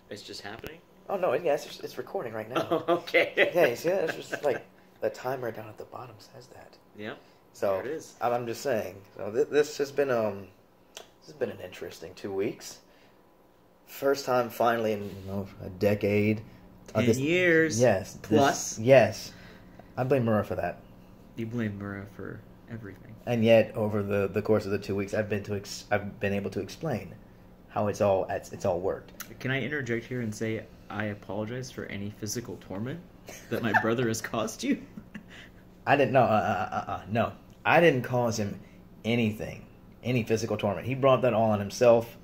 It's just happening? Oh, no, yeah, it's recording right now. Oh, okay. Yeah, you see that? It's just like the timer down at the bottom says that. Yeah. So there it is. I'm just saying. So this has been an interesting 2 weeks. First time finally in a decade. 10 years. Yes. Plus. Yes. I blame Murrah for that. You blame Murrah for everything. And yet, over the course of the 2 weeks, I've been able to explain how it's all worked. Can I interject here and say I apologize for any physical torment that my brother has caused you? I didn't know. No, I didn't cause him any physical torment. He brought that all on himself.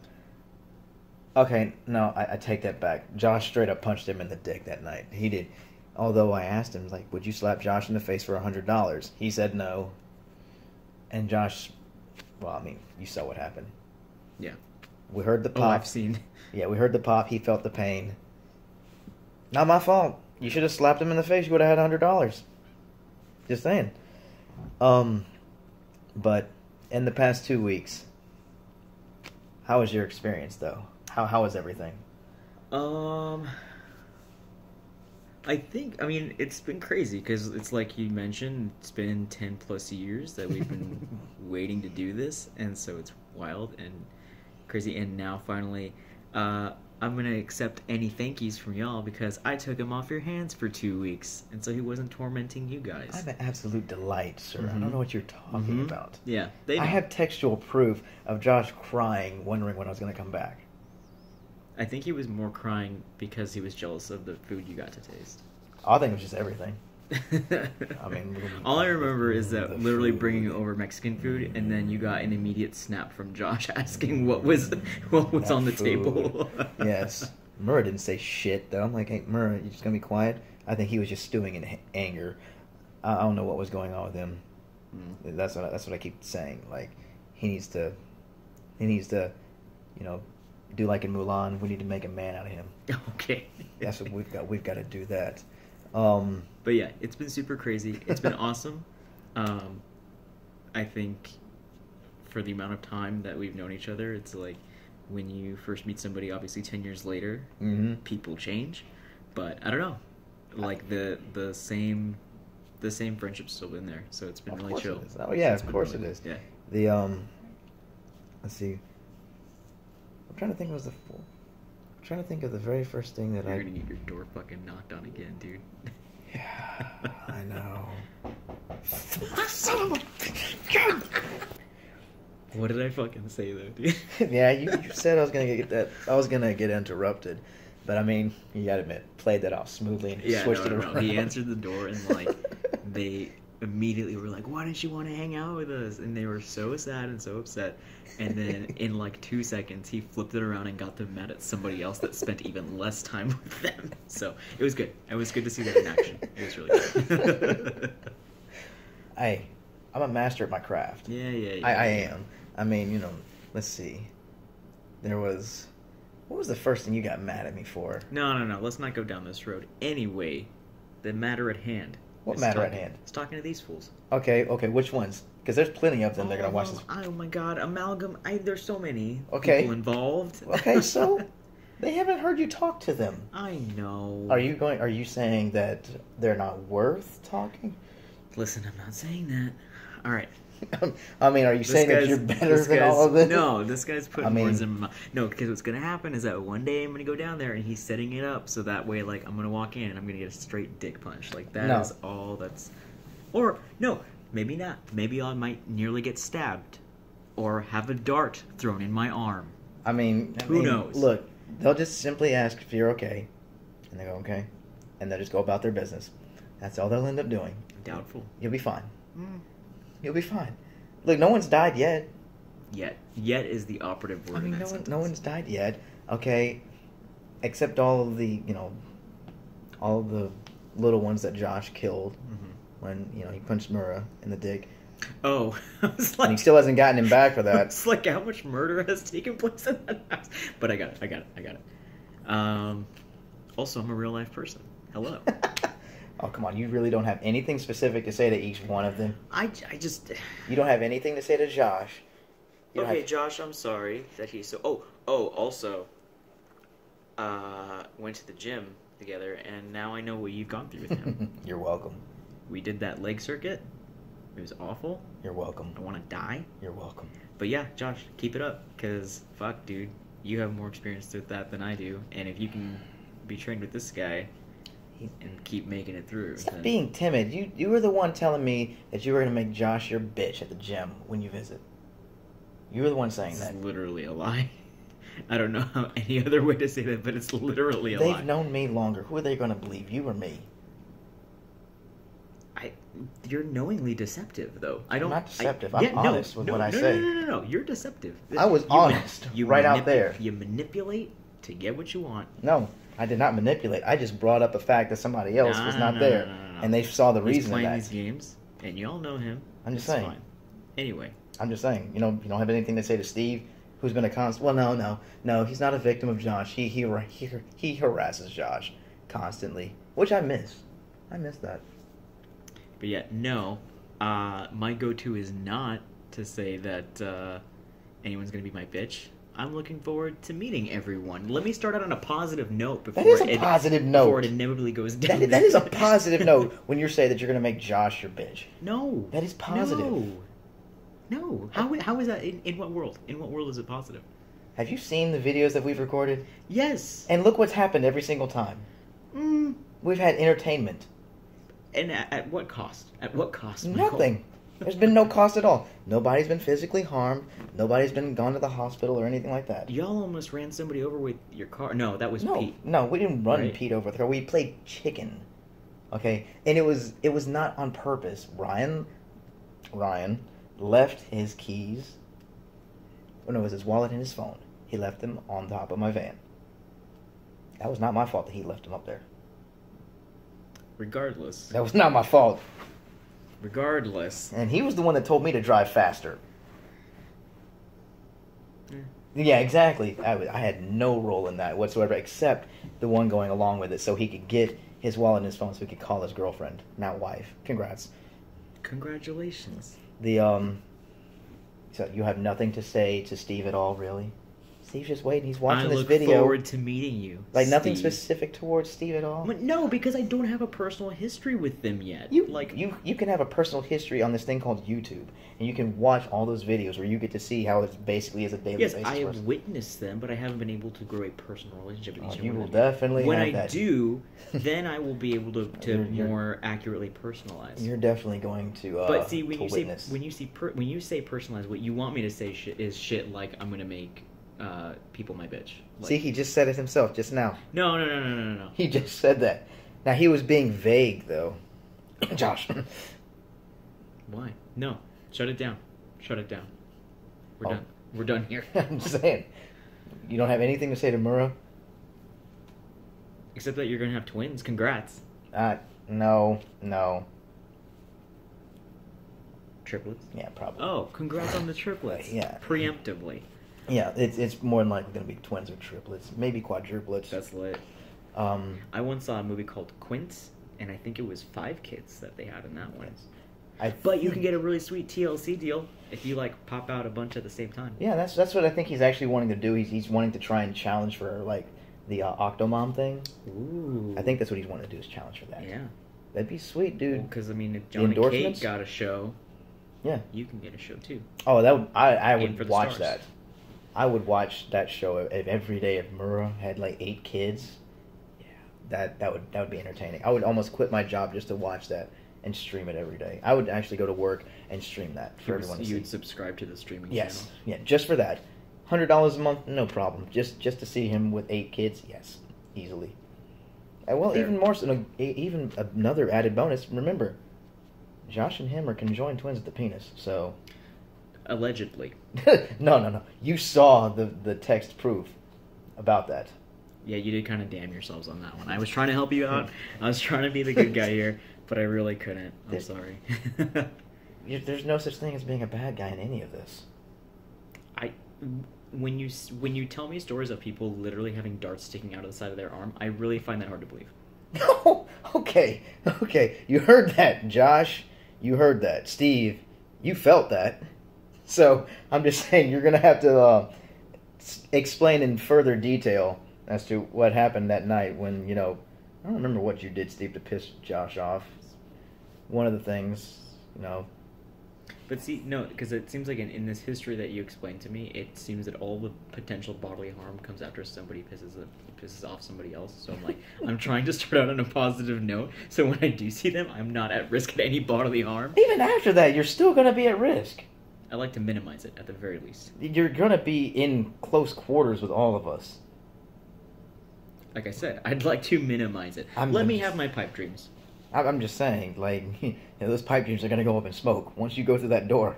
Okay, no, I take that back. Josh straight up punched him in the dick that night. He did. Although I asked him, like, would you slap Josh in the face for $100? He said no. And Josh, well, I mean, you saw what happened. Yeah. We heard the pop. Oh, I've seen. Yeah, we heard the pop. He felt the pain. Not my fault. You should have slapped him in the face. You would have had $100. Just saying. But in the past 2 weeks, how was your experience, though? How was everything? I mean, it's been crazy because it's like you mentioned, it's been 10 plus years that we've been waiting to do this, and so it's wild and crazy. And now finally, I'm going to accept any thank yous from y'all because I took him off your hands for 2 weeks, and so he wasn't tormenting you guys. I'm an absolute delight, sir. Mm-hmm. I don't know what you're talking about. Yeah, I have textual proof of Josh crying, wondering when I was going to come back. I think he was more crying because he was jealous of the food you got to taste. I think it was just everything. I mean, all I remember is that literally bringing over Mexican food, and then you got an immediate snap from Josh asking what was on the table. Yes, Murrah didn't say shit though. I'm like, hey, Murrah, you just gonna be quiet? I think he was just stewing in anger. I don't know what was going on with him. That's what I keep saying. Like, he needs to, do like in Mulan. We need to make a man out of him. Okay, that's what we've got. We've got to do that. But yeah, it's been super crazy. It's been awesome. I think for the amount of time that we've known each other, it's like when you first meet somebody, obviously 10 years later, people change. But I don't know, like the same friendship's still been there. So it's been really chill. Oh yeah, of course it is. Yeah. The let's see. I'm trying to think of the very first thing that You're gonna get your door fucking knocked on again, dude. Yeah, I know. Son of a God. What did I fucking say though, dude? Yeah, you said I was gonna get interrupted, but I mean, you gotta admit, played that off smoothly and switched it around. He answered the door and like they immediately were like, "Why didn't you want to hang out with us?" And they were so sad and so upset. And then in like 2 seconds, he flipped it around and got them mad at somebody else that spent even less time with them. So it was good. It was good to see that in action. It was really good. Hey, I'm a master at my craft. Yeah. I am. I mean, let's see. What was the first thing you got mad at me for? No. Let's not go down this road. Anyway, the matter at hand. What matter at hand? It's talking to these fools. Okay. Which ones? Because there's plenty of them. They're gonna watch this. Oh my God, amalgam. There's so many people involved. Okay, so they haven't heard you talk to them. I know. Are you saying that they're not worth talking? Listen, I'm not saying that. All right. I mean, are you saying that you're better than all of them? No, this guy's putting words in my mouth. No, because what's going to happen is that one day I'm going to go down there and he's setting it up so that way, like, I'm going to walk in and I'm going to get a straight dick punch. Like, that is all that's... Or, no, maybe not. Maybe I might nearly get stabbed. Or have a dart thrown in my arm. I mean, who knows? Look, they'll just simply ask if you're okay. And they go, okay. And they'll just go about their business. That's all they'll end up doing. Doubtful. You'll be fine. You'll be fine. Look, no one's died yet. Yet is the operative word. I mean, no one's died yet. Okay, except all of the little ones that Josh killed when he punched Murrah in the dick. Oh, I was like, and he still hasn't gotten him back for that. It's like how much murder has taken place in that house. But I got it. Also, I'm a real life person. Hello. Oh, come on. You really don't have anything specific to say to each one of them? I just... You don't have anything to say to Josh? Okay, Josh, I'm sorry that he's so... Oh, also... went to the gym together, and now I know what you've gone through with him. You're welcome. We did that leg circuit. It was awful. You're welcome. I want to die. You're welcome. But yeah, Josh, keep it up, because fuck, dude, you have more experience with that than I do, and if you can be trained with this guy and keep making it through. Stop being timid. You were the one telling me that you were going to make Josh your bitch at the gym when you visit. You were the one saying that. It's literally a lie. I don't know how any other way to say that, but it's literally a lie. They've known me longer. Who are they going to believe, you or me? You're knowingly deceptive, though. I'm not deceptive. I'm honest with what I say. No. You're deceptive. I was honest right out there. You manipulate to get what you want. No, I did not manipulate. I just brought up the fact that somebody else was not there. And they saw the reason of that. He's playing these games, and y'all know him. I'm just saying. Fine. Anyway. I'm just saying. You don't have anything to say to Steve, who's been a constant... Well, no. He's not a victim of Josh. He harasses Josh constantly, which I miss. I miss that. But yeah, no. My go-to is not to say that anyone's going to be my bitch. I'm looking forward to meeting everyone. Let me start out on a positive note before Before it inevitably goes down. That is a positive note when you say that you're going to make Josh your bitch. No. That is positive. No. How is that? In what world? In what world is it positive? Have you seen the videos that we've recorded? Yes. And look what's happened every single time. We've had entertainment. And at what cost? At what cost, Michael? Nothing. There's been no cost at all. Nobody's been physically harmed. Nobody's been gone to the hospital or anything like that. Y'all almost ran somebody over with your car. No, that was Pete. No, we didn't run Pete over with her. We played chicken. Okay? And it was not on purpose. Ryan left his keys. Oh no, it was his wallet and his phone. He left them on top of my van. That was not my fault that he left them up there. Regardless. That was not my fault. Regardless. And he was the one that told me to drive faster. Yeah, exactly. I had no role in that whatsoever, except the one going along with it, so he could get his wallet and his phone so he could call his girlfriend, now wife. Congrats. Congratulations. So you have nothing to say to Steve at all, really? Steve's just waiting. He's watching this video. I look forward to meeting you, Like, nothing specific towards Steve at all? No, because I don't have a personal history with them yet. You can have a personal history on this thing called YouTube, and you can watch all those videos where you get to see how it basically is a daily basis. Yes, I have witnessed them, but I haven't been able to grow a personal relationship with each one. You will definitely when have I that. do, then I will be able to more accurately personalize. You're definitely going to but see, when you say personalize, what you want me to say is shit like I'm going to make people my bitch. Like, see, he just said it himself just now. No. He just said that. Now, he was being vague, though. Josh. Why? No. Shut it down. We're done. We're done here. I'm just saying. You don't have anything to say to Murrah? Except that you're going to have twins. Congrats. No. Triplets? Yeah, probably. Oh, congrats on the triplets. Yeah. Preemptively. Yeah, it's more than likely going to be twins or triplets. Maybe quadruplets. That's lit. I once saw a movie called Quints, and I think it was 5 kids that they had in that one. But you can get a really sweet TLC deal if you, pop out a bunch at the same time. Yeah, that's what I think he's actually wanting to do. He's wanting to try and challenge for, the Octomom thing. Ooh. I think that's what he's wanting to do, is challenge for that. Yeah. That'd be sweet, dude. Because, if John and Kate got a show, yeah, you can get a show, too. Oh, I would watch that. I would watch that show every day if Murrah had 8 kids. Yeah, that would be entertaining. I would almost quit my job just to watch that and stream it every day. I would actually go to work and stream that for everyone to see. You'd subscribe to the streaming channel? Yeah, just for that. $100 a month, no problem. Just to see him with 8 kids, yes, easily. Well, fair. Even more so, even another added bonus. Remember, Josh and him are conjoined twins at the penis, so. Allegedly. No. You saw the text proof about that. Yeah, you did kind of damn yourselves on that one. I was trying to help you out. I was trying to be the good guy here, but I really couldn't. I'm sorry. There's no such thing as being a bad guy in any of this. When you tell me stories of people literally having darts sticking out of the side of their arm, I really find that hard to believe. No, okay. You heard that, Josh. You heard that, Steve. You felt that. So I'm just saying you're gonna have to explain in further detail as to what happened that night when, I don't remember what you did, Steve, to piss Josh off. One of the things, But see, no, because it seems like in this history that you explained to me, it seems that all the potential bodily harm comes after somebody pisses off somebody else. So I'm like, I'm trying to start out on a positive note, so when I do see them, I'm not at risk of any bodily harm. Even after that, you're still going to be at risk. I like to minimize it, at the very least. You're going to be in close quarters with all of us. Like I said, I'd like to minimize it. Let me have my pipe dreams. I'm just saying, those pipe dreams are going to go up in smoke. Once you go through that door,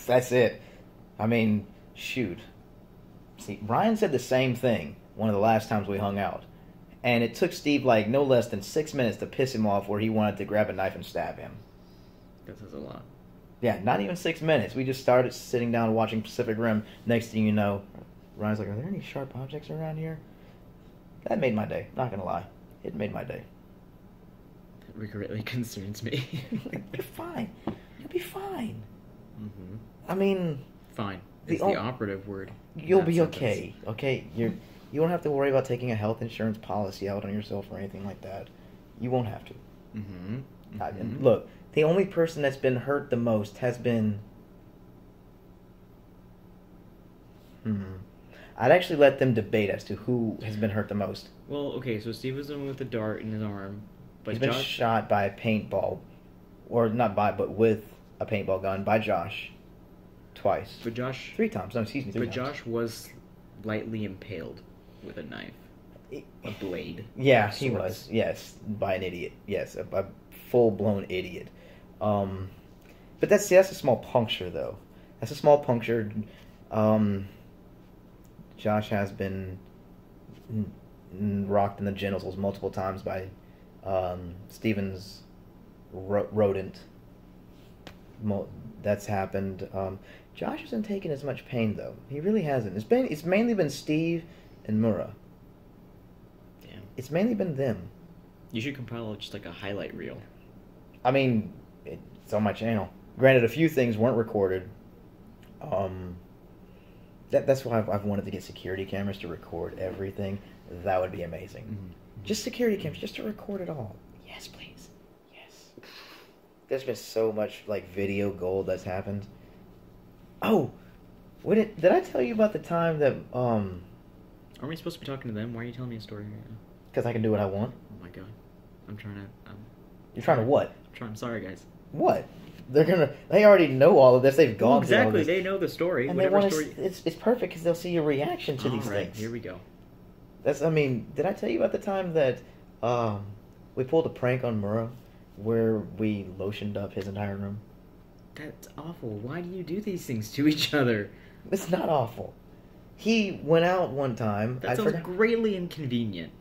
that's it. I mean, shoot. See, Ryan said the same thing one of the last times we hung out. And it took Steve, no less than 6 minutes to piss him off where he wanted to grab a knife and stab him. That says a lot. Yeah, not even 6 minutes. We just started sitting down watching Pacific Rim. Next thing you know, Ryan's like, are there any sharp objects around here? That made my day, not going to lie. It made my day. Greatly concerns me. You're fine. You'll be fine. Mm-hmm. I mean... Fine. It's the operative word. You'll be okay. Okay? You don't have to worry about taking a health insurance policy out on yourself or anything like that. You won't have to. Mm-hmm. Mm-hmm. Look, the only person that's been hurt the most has been... I'd actually let them debate as to who has been hurt the most. Well, okay, so Steve was the one with the dart in his arm. But he's been shot by a paintball, or not by, but with a paintball gun by Josh, twice. But Josh... 3 times. No, excuse me, 3 times. But Josh was lightly impaled with a knife. A blade. Yeah, he was. Yes, by an idiot. Yes, a full-blown idiot. But that's a small puncture, though. That's a small puncture. Josh has been rocked in the genitals multiple times by... Steven's rodent. That's happened. Josh hasn't taken as much pain though. He really hasn't. It's mainly been Steve and Mura. Damn. It's mainly been them. You should compile just a highlight reel. I mean, it's on my channel. Granted, a few things weren't recorded. That's why I've wanted to get security cameras to record everything. That would be amazing. Mm-hmm. Just security cameras, just to record it all. Yes, please. Yes. There's been so much, video gold that's happened. Oh! Did I tell you about the time that, Aren't we supposed to be talking to them? Why are you telling me a story right now? Because I can do what I want. Oh my god. I'm trying to... You're trying to what? I'm sorry, guys. What? They already know all of this. They've gone through all exactly. this. They know the story. And it's perfect because they'll see your reaction to these things. Here we go. Did I tell you about the time that we pulled a prank on Murrah where we lotioned up his entire room? That's awful. Why do you do these things to each other? It's not awful. He went out one time. That sounds greatly inconvenient.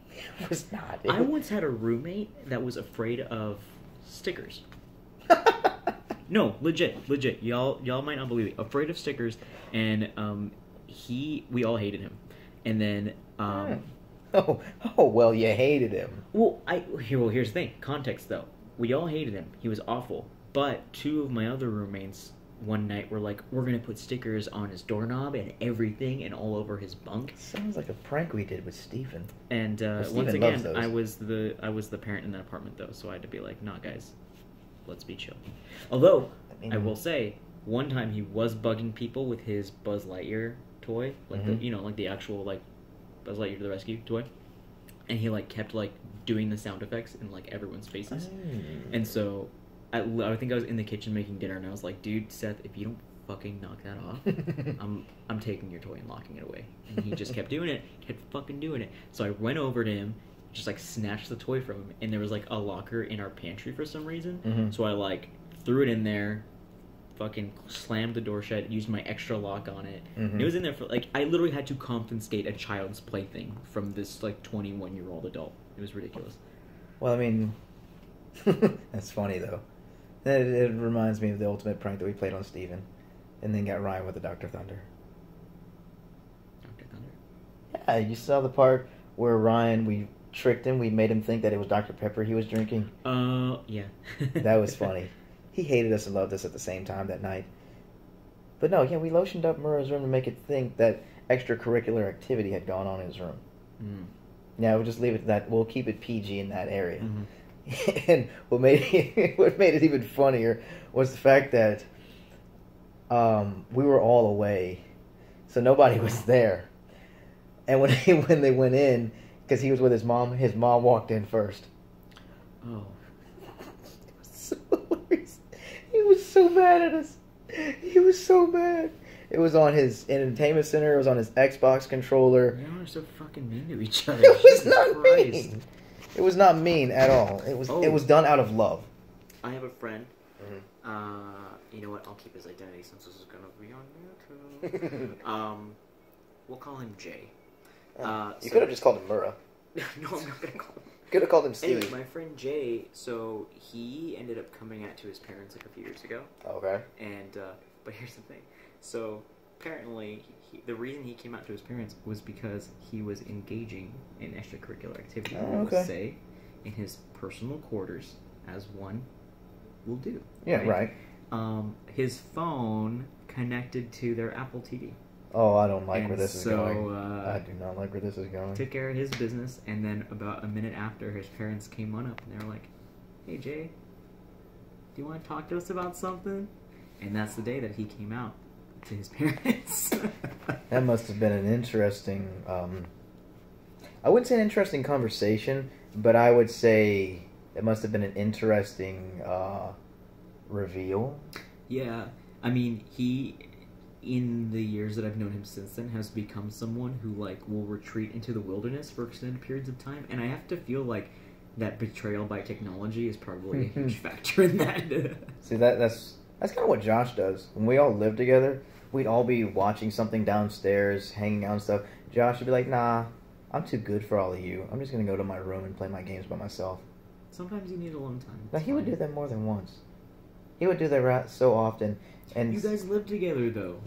It was not. I once had a roommate that was afraid of stickers. No, legit. Y'all might not believe it. Afraid of stickers, and we all hated him. And then well, you hated him. Well, here's the thing. Context though. We all hated him. He was awful. But 2 of my other roommates one night were like, we're gonna put stickers on his doorknob and everything and all over his bunk. Sounds like a prank we did with Stephen. And once again, I was the parent in that apartment though, so I had to be like, nah guys, let's be chill. Although I will say, one time he was bugging people with his Buzz Lightyear toy, the actual Buzz Lightyear to the Rescue toy, and he kept doing the sound effects in everyone's faces. And so I think I was in the kitchen making dinner, and I was like, dude, Seth, if you don't fucking knock that off, I'm taking your toy and locking it away. And he just kept doing it, kept fucking doing it. So I went over to him, just snatched the toy from him, and there was a locker in our pantry for some reason. Mm-hmm. So I threw it in there, fucking slammed the door shut, used my extra lock on it. Mm-hmm. And it was in there for I literally had to confiscate a child's plaything from this 21-year-old adult. It was ridiculous. Well, I mean, that's funny though. It reminds me of the ultimate prank that we played on Steven, and then got Ryan with the Dr. Thunder. Dr. Thunder? Yeah, you saw the part where we tricked him. We made him think that it was Dr. Pepper he was drinking. Yeah. That was funny. He hated us and loved us at the same time that night. But no, yeah, we lotioned up Murrah's room to make it think that extracurricular activity had gone on in his room. Mm. Yeah, we'll just leave it at that. We'll keep it PG in that area. Mm-hmm. And what made it even funnier was the fact that we were all away, so nobody was there. And when they went in, because he was with his mom walked in first. Oh. It was so hilarious. He was so mad at us. He was so mad. It was on his entertainment center. It was on his Xbox controller. You are so fucking mean to each other. It was Jesus not Christ. mean. It was not mean at all. It was done out of love. I have a friend. Mm-hmm. You know what? I'll keep his identity since this is gonna be on YouTube. We'll call him Jay. You could have just called him Murrah. No, I'm not gonna call him. Could have called him Steve. Anyway, my friend Jay. So he ended up coming out to his parents like a few years ago. Okay. And but here's the thing. So apparently, the reason he came out to his parents was because he was engaging in extracurricular activity. Oh, okay. Say, in his personal quarters, as one will do. Yeah, right. His phone connected to their Apple TV. Oh, I don't like where this is so, going. I do not like where this is going. Took care of his business, and then about a minute after, his parents came on up, and they were like, "Hey, Jay, do you want to talk to us about something?" And that's the day that he came out to his parents. That must have been an interesting... I wouldn't say an interesting conversation, but I would say it must have been an interesting reveal. Yeah. I mean, he, in the years that I've known him since then, has become someone who, like, will retreat into the wilderness for extended periods of time, and I have to feel like that betrayal by technology is probably a huge factor in that. See, that's kind of what Josh does. When we all live together, we'd all be watching something downstairs, hanging out and stuff. Josh would be like, "Nah, I'm too good for all of you. I'm just going to go to my room and play my games by myself." Sometimes you need alone time. Now, he would do that more than once. He would do that so often. And you guys lived together, though.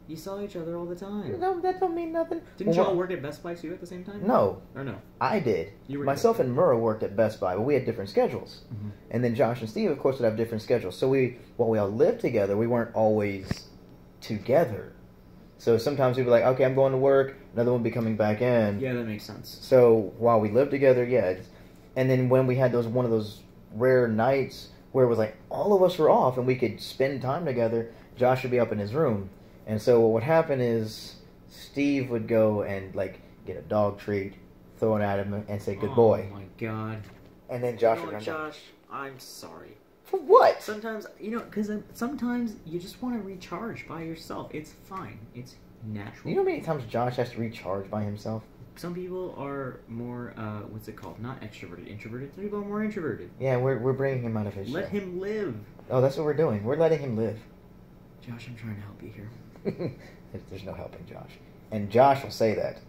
You saw each other all the time. No, that don't mean nothing. Didn't y'all work at Best Buy too at the same time? No. Or no? I did. You were Myself and Murrah worked at Best Buy, but we had different schedules. Mm-hmm. And then Josh and Steve, of course, would have different schedules. So while we all lived together, we weren't always together. So sometimes we'd be like, "Okay, I'm going to work." Another one would be coming back in. Yeah, that makes sense. So while we lived together, yeah. And then when we had one of those rare nights where it was like all of us were off and we could spend time together, Josh would be up in his room. And so what would happen is Steve would go and like get a dog treat, throw it at him, and say, "Good boy." Oh my god. And then Josh you know would what, run down. Josh, I'm sorry. For what? Sometimes, because sometimes you just want to recharge by yourself. It's fine. It's natural. You know how many times Josh has to recharge by himself? Some people are more, what's it called? Not extroverted, introverted. Some people are more introverted. Yeah, we're bringing him out of his Let shell. him live. Oh, that's what we're doing. We're letting him live. Josh, I'm trying to help you here. There's no helping Josh. And Josh will say that.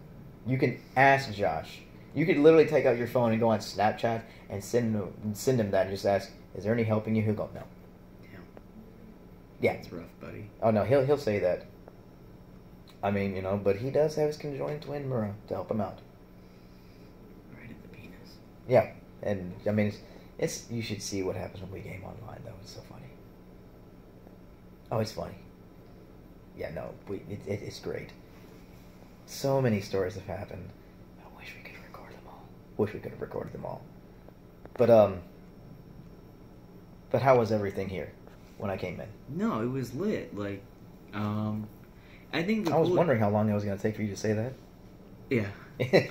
You can ask Josh. You could literally take out your phone and go on Snapchat and send him that and just ask, "Is there any helping you?" He'll go, "No." Damn. Yeah. It's rough, buddy. Oh, no, he'll say that. I mean, but he does have his conjoined twin, Murrah, to help him out. Right at the penis. Yeah. And, I mean, it's you should see what happens when we game online, though. It's so funny. Oh, it's funny. Yeah, no, it's great. So many stories have happened. I wish we could record them all. Wish we could have recorded them all. But how was everything here when I came in? No, it was lit. Like, I think I was wondering how long it was going to take for you to say that. Yeah,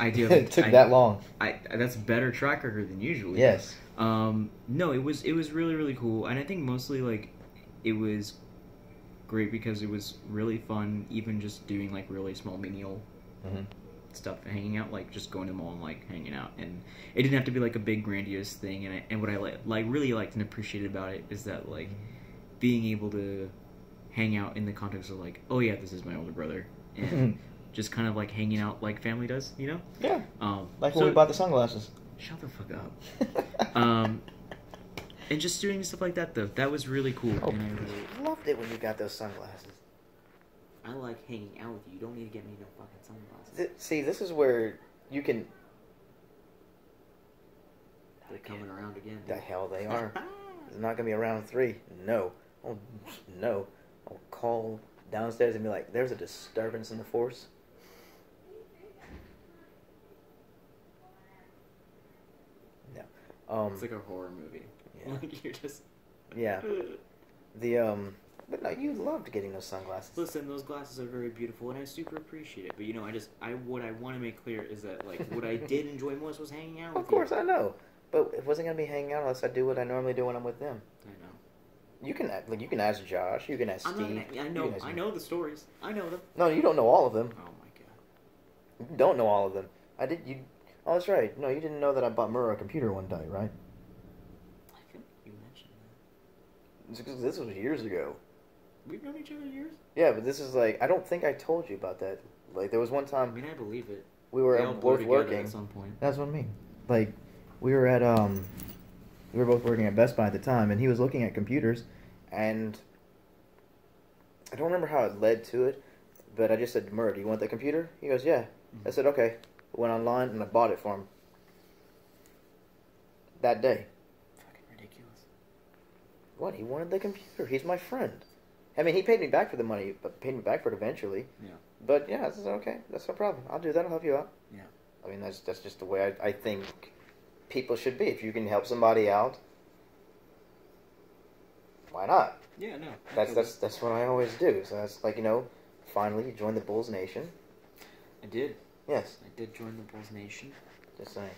I do. It took that long. That's better track record than usually. Yes. No, it was really, really cool, and I think mostly like it was great because it was really fun, even just doing like really small menial stuff, hanging out, like just going to the mall and like hanging out, and it didn't have to be like a big grandiose thing. And what I really liked and appreciated about it is that like being able to hang out in the context of like, oh yeah, this is my older brother, and just kind of like hanging out like family does, you know? Yeah. Like when we bought the sunglasses. Shut the fuck up. And just doing stuff like that, though, that was really cool. Oh, and I really loved it when you got those sunglasses. I like hanging out with you. You don't need to get me no fucking sunglasses. See, this is where you can... They're coming around again. The hell they are. It's not going to be a round 3. No. Oh, no. I'll call downstairs and be like, "There's a disturbance in the force." It's like a horror movie. Yeah. Like you're just. Yeah. But no, you loved getting those sunglasses. Listen, those glasses are very beautiful, and I super appreciate it. But you know, what I want to make clear is that like what I did enjoy most was hanging out with Of course, you. I know. But it wasn't gonna be hanging out unless I do what I normally do when I'm with them. I know. You can ask Josh. You can ask Steve. I know the stories. I know them. No, you don't know all of them. Oh my god. You don't know all of them. I did. Oh, that's right. No, you didn't know that I bought Murrah a computer one day, right? I think you mentioned that. This was years ago. We've known each other years. Yeah, but this is like I don't think I told you about that. Like there was one I time mean, I believe it. we were all blur both together working. at some point. That's what I mean. Like we were at we were both working at Best Buy at the time, and he was looking at computers, and I don't remember how it led to it, but I just said, "Murrah, do you want that computer?" He goes, "Yeah." I said, "Okay." Went online and I bought it for him that day. Fucking ridiculous. What? He wanted the computer. He's my friend. I mean, he paid me back for the money, but paid me back for it eventually. Yeah. But yeah, this is okay. That's no problem. I'll do that. I'll help you out. Yeah. I mean, that's just the way I think people should be. If you can help somebody out, why not? Yeah. No. That's what I always do. So that's like, finally you joined the Bulls Nation. I did. Yes. I did join the Bulls Nation. Just saying.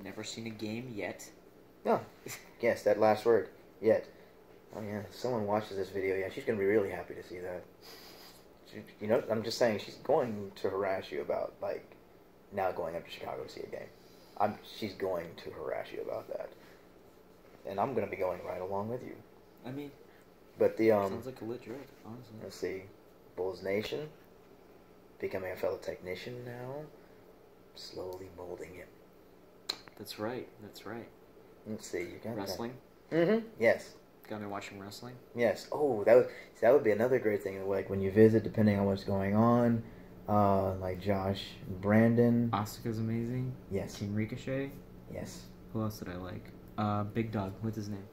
Never seen a game yet. No. Yes, that last word. Yet. Oh yeah, if someone watches this video, yeah, she's gonna be really happy to see that. I'm just saying she's going to harass you about like now going up to Chicago to see a game. She's going to harass you about that, and I'm gonna be going right along with you. I mean, but the sounds like a lit trip, honestly. Let's see, Bulls Nation, becoming a fellow technician now, slowly molding it. That's right. That's right. Let's see, you got wrestling. Mm-hmm. Yes. Got me watching wrestling. Yes. Oh, that would be another great thing. Like when you visit, depending on what's going on, like Josh, Brandon. Asuka's amazing. Yes. Team Ricochet. Yes. Who else did I like? Big Dog. What's his name?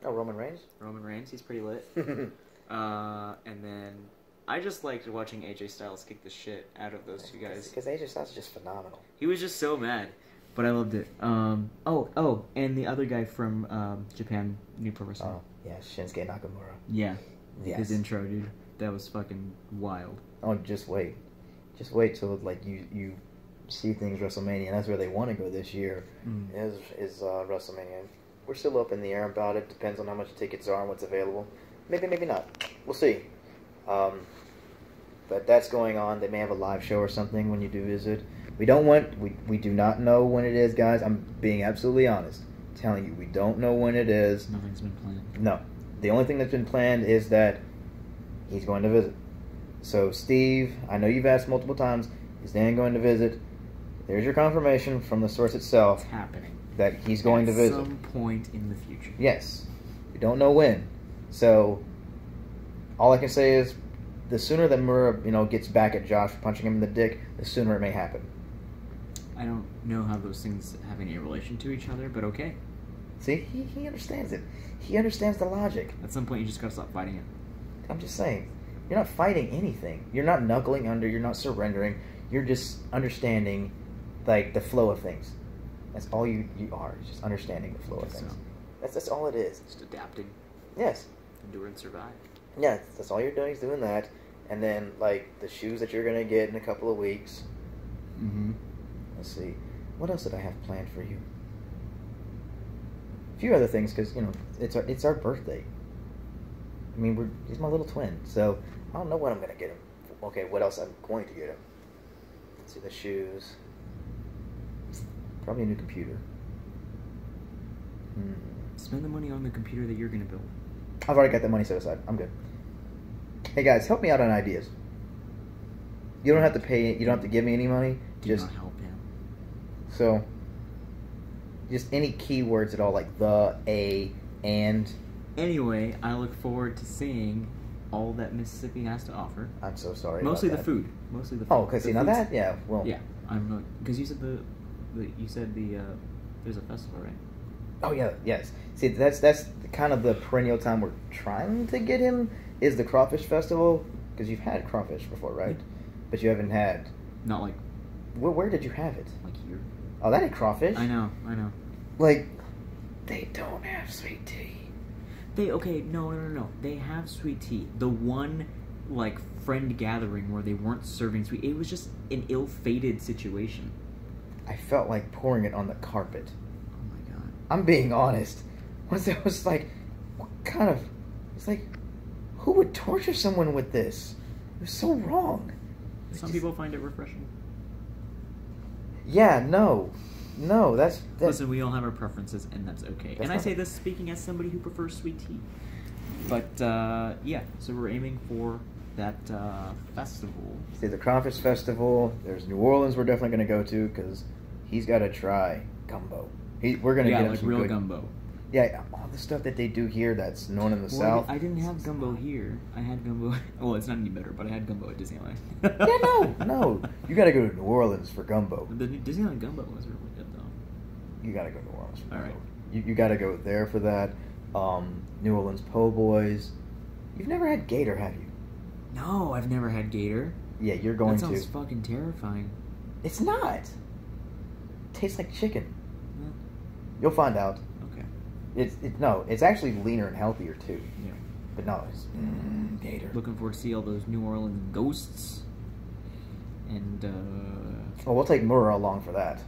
Oh, Roman Reigns. Roman Reigns. He's pretty lit. And then I just liked watching AJ Styles kick the shit out of those two guys. Because AJ Styles is just phenomenal. He was just so mad. But I loved it. And the other guy from Japan, New Pro Wrestling. Oh, yeah, Shinsuke Nakamura. Yeah. Yes. His intro, dude. That was fucking wild. Oh, just wait. Just wait till, like, you see things WrestleMania. And that's where they want to go this year, is WrestleMania. We're still up in the air about it. Depends on how much tickets are and what's available. Maybe, maybe not. We'll see. But that's going on. They may have a live show or something when you do visit. We do not know when it is, guys. I'm being absolutely honest. I'm telling you, we don't know when it is. Nothing's been planned. No. The only thing that's been planned is that he's going to visit. So, Steve, I know you've asked multiple times, is Dan going to visit? There's your confirmation from the source itself. It's happening. That he's going to visit. At some point in the future. Yes. We don't know when. So, all I can say is, the sooner that Murrah, gets back at Josh for punching him in the dick, the sooner it may happen. I don't know how those things have any relation to each other, but okay. See, he understands it. He understands the logic. At some point, you just gotta stop fighting it. I'm just saying, you're not fighting anything. You're not knuckling under. You're not surrendering. You're just understanding, like, the flow of things. That's all you are. Just understanding the flow of things. So. That's all it is. Just adapting. Yes. Endure and survive. Yeah, that's all you're doing is doing that. And then, like, the shoes that you're going to get in a couple of weeks. Mm-hmm. Let's see. What else did I have planned for you? A few other things, because, it's our birthday. I mean, he's my little twin, so I don't know what I'm going to get him. Okay, what else I'm going to get him? Let's see, the shoes. Probably a new computer. Spend the money on the computer that you're going to build. I've already got that money set aside. I'm good. Hey, guys, help me out on ideas. You don't have to pay. You don't have to give me any money. Do not help him. So, just any keywords at all, like the, a, and. Anyway, I look forward to seeing all that Mississippi has to offer. I'm so sorry. Mostly about the that. food. Mostly the food. Oh, because you know that? Yeah. Well. Yeah, I'm because you said there's a festival, right? Oh yeah. Yes. See, that's kind of the perennial time we're trying to get him is the crawfish festival, because you've had crawfish before, right? But you haven't had. Not like. Where did you have it? Like here. Oh, that ain't crawfish. I know. Like, They don't have sweet tea. No. They have sweet tea. The one, like, friend gathering where they weren't serving sweet, it was just an ill-fated situation. I felt like pouring it on the carpet. Oh my god. I'm being honest. It was like, what kind of... It's like, who would torture someone with this? It was so wrong. Some people find it refreshing. Yeah, no, that's... Listen, we all have our preferences, and that's okay. That's and I not- say this speaking as somebody who prefers sweet tea. But, yeah, so we're aiming for that festival. See, the Crawfish Festival, there's New Orleans we're definitely going to go to, because he's got to try gumbo. We're going to get him like some real good... gumbo. Yeah, all the stuff that they do here that's known in the Well, South. I didn't have gumbo here. I had gumbo... Well, it's not any better, but I had gumbo at Disneyland. Yeah, no. You got to go to New Orleans for gumbo. The Disneyland gumbo was really good, though. You got to go to New Orleans for All gumbo. right. You got to go there for that. New Orleans po' boys. You've never had gator, have you? No, I've never had gator. Yeah, you're going That to. sounds fucking terrifying. It's not. It tastes like chicken. Yeah. You'll find out. Okay. It's actually leaner and healthier too. Yeah. But no, it's gator. Looking forward to see all those New Orleans ghosts. And, Well, we'll take Murrah along for that.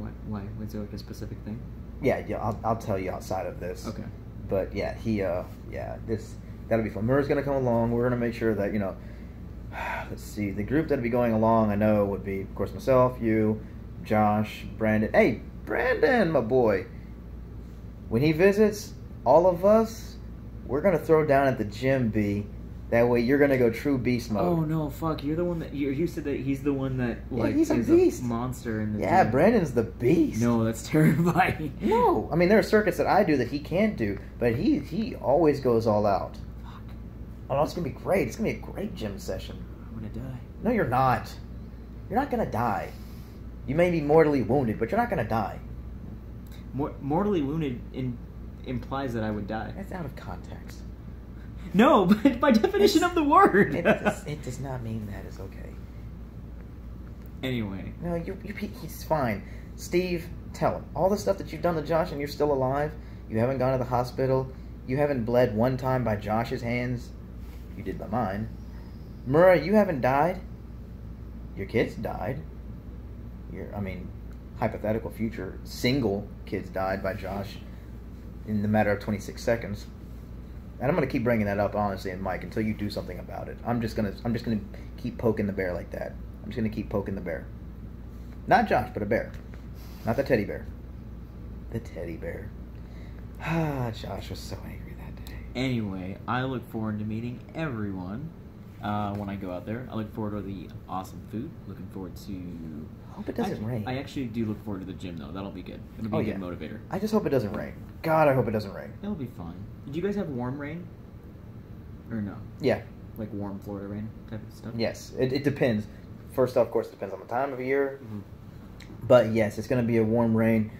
what? Why? Was there like a specific thing? Yeah. I'll tell you outside of this. Okay. But yeah, that'll be fun. Murrah's gonna come along. We're gonna make sure that let's see, the group that'll be going along. I know would be, of course, myself, you, Josh, Brandon. Hey, Brandon, my boy. When he visits, all of us, we're gonna throw down at the gym, B. That way, you're gonna go true beast mode. Oh no, fuck! You're the one that you said that he's the one that like he's a is beast. a monster in the Yeah, gym. Brandon's the beast. No, that's terrifying. No, I mean there are circuits that I do that he can't do, but he always goes all out. Fuck! Oh, it's gonna be great. It's gonna be a great gym session. I'm gonna die. No, you're not. You're not gonna die. You may be mortally wounded, but you're not gonna die. Mortally wounded implies that I would die. That's out of context. No, but by definition of the word. It does not mean that is okay. Anyway. No, he's fine. Steve, tell him. All the stuff that you've done to Josh and you're still alive, you haven't gone to the hospital, you haven't bled one time by Josh's hands, you did by mine. Murrah, you haven't died. Your kids died. Hypothetical future, single kids died by Josh in the matter of 26 seconds. And I'm going to keep bringing that up, honestly, and Mike, until you do something about it. I'm just going to keep poking the bear like that. I'm just going to keep poking the bear. Not Josh, but a bear. Not the teddy bear. The teddy bear. Josh was so angry that day. Anyway, I look forward to meeting everyone when I go out there. I look forward to the awesome food. Looking forward to... I hope it doesn't rain. I actually do look forward to the gym, though. That'll be good. It'll be a good motivator. I just hope it doesn't rain. God, I hope it doesn't rain. That'll be fun. Did you guys have warm rain? Or no? Yeah. Like warm Florida rain type of stuff? Yes. It depends. First off, of course, it depends on the time of year. Mm-hmm. But yes, it's going to be a warm rain.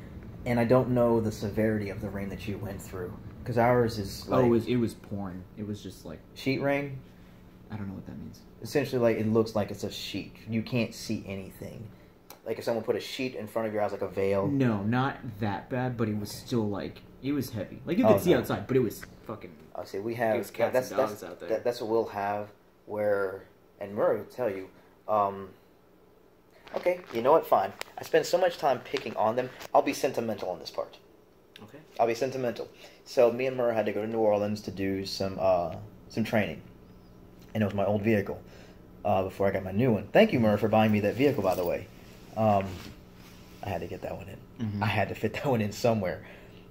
And I don't know the severity of the rain that you went through. Because ours is like... Oh, it was pouring. It was just like... Sheet rain? I don't know what that means. Essentially, like, it looks like it's a sheet. You can't see anything. Like if someone put a sheet in front of your eyes, like a veil. No, not that bad, but it was still like... It was heavy. Like you could see outside, but it was fucking... I'll say we have... There's cats and dogs out there. That's what we'll have where... And Murray will tell you... Okay, you know what? Fine. I spend so much time picking on them. I'll be sentimental on this part. Okay. I'll be sentimental. So me and Murray had to go to New Orleans to do some training. And it was my old vehicle before I got my new one. Thank you, Murray, for buying me that vehicle, by the way. I had to get that one in. Mm-hmm. I had to fit that one in somewhere.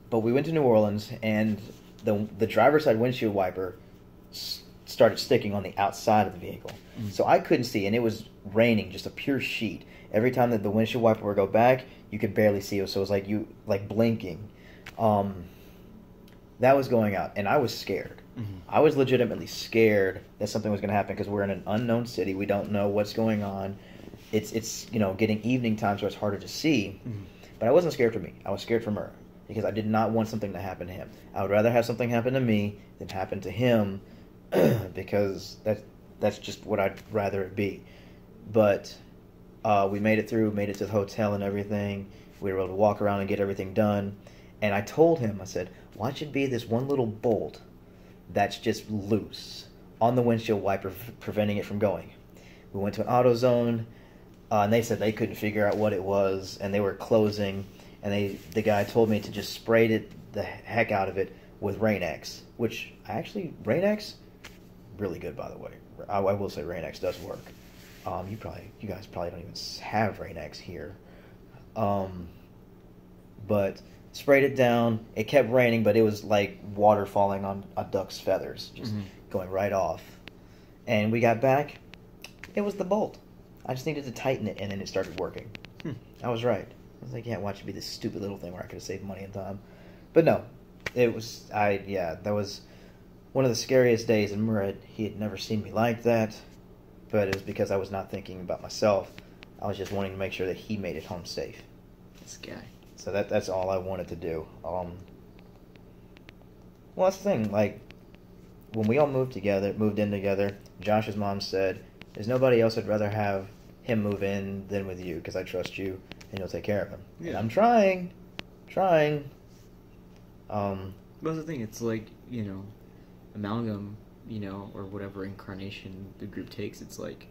But we went to New Orleans, and the driver's side windshield wiper started sticking on the outside of the vehicle. Mm-hmm. So I couldn't see, and it was raining, just a pure sheet. Every time that the windshield wiper would go back, you could barely see it. So it was like blinking. That was going out, and I was scared. Mm-hmm. I was legitimately scared that something was going to happen because we're in an unknown city. We don't know what's going on. It's getting evening time, so it's harder to see. Mm-hmm. But I wasn't scared for me. I was scared for Murray because I did not want something to happen to him. I would rather have something happen to me than happen to him because that's just what I'd rather it be. But we made it through, made it to the hotel and everything. We were able to walk around and get everything done. And I told him, I said, watch it be this one little bolt that's just loose on the windshield wiper, preventing it from going. We went to an AutoZone, and they said they couldn't figure out what it was, and they were closing, and the guy told me to just spray the heck out of it with Rain-X, which Rain-X, really good, by the way. I will say Rain-X does work. You guys probably don't even have Rain-X here. But sprayed it down. It kept raining, but it was like water falling on a duck's feathers, just going right off. And we got back. It was the bolt. I just needed to tighten it, and then it started working. I was right. I was like, yeah, watch it be this stupid little thing where I could have saved money and time. But no, that was one of the scariest days. And Murray, he had never seen me like that, but it was because I was not thinking about myself. I was just wanting to make sure that he made it home safe. This guy. So that's all I wanted to do. Well, that's the thing. Like, when we all moved in together, Josh's mom said, there's nobody else I'd rather have him move in than with you, because I trust you and you'll take care of him. Yeah. And I'm trying. That's the thing. It's like, amalgam, or whatever incarnation the group takes. It's like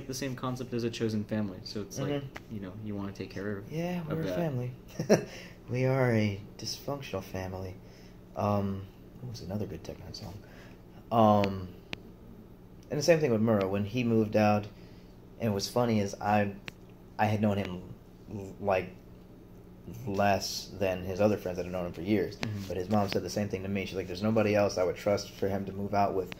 the same concept as a chosen family. So it's like, you want to take care of. Yeah, we're a family. We are a dysfunctional family. What was another good Tech Nine song? And the same thing with Murrow. When he moved out, and what's funny is I had known him like less than his other friends that had known him for years. But his mom said the same thing to me. She's like, there's nobody else I would trust for him to move out with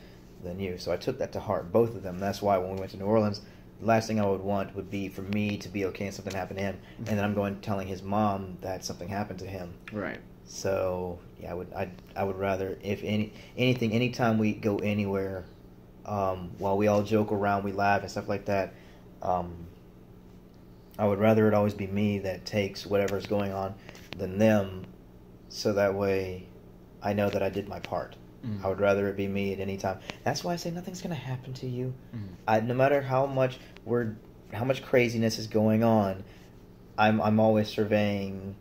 than you. So I took that to heart, both of them. That's why when we went to New Orleans, the last thing I would want would be for me to be okay and something happened to him, and then I'm going telling his mom that something happened to him. Right. So yeah, I would rather, if anytime we go anywhere, while we all joke around, we laugh and stuff like that, I would rather it always be me that takes whatever's going on than them, so that way I know that I did my part. I would rather it be me at any time. That's why I say nothing's going to happen to you. No matter how much craziness is going on, I'm always surveying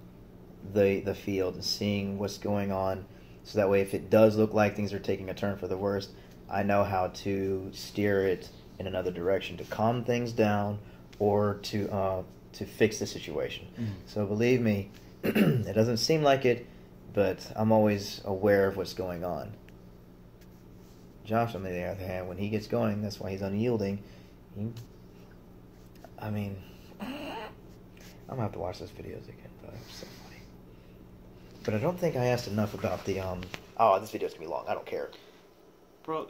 the field and seeing what's going on, so that way if it does look like things are taking a turn for the worst, I know how to steer it in another direction to calm things down or to fix the situation. So believe me, it doesn't seem like it, but I'm always aware of what's going on. Josh, on the other hand, when he gets going, that's why he's unyielding. I'm going to have to watch those videos again, but it's so funny. But I don't think I asked enough about the, this video's going to be long. I don't care. Bro,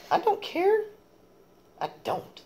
I don't care. I don't.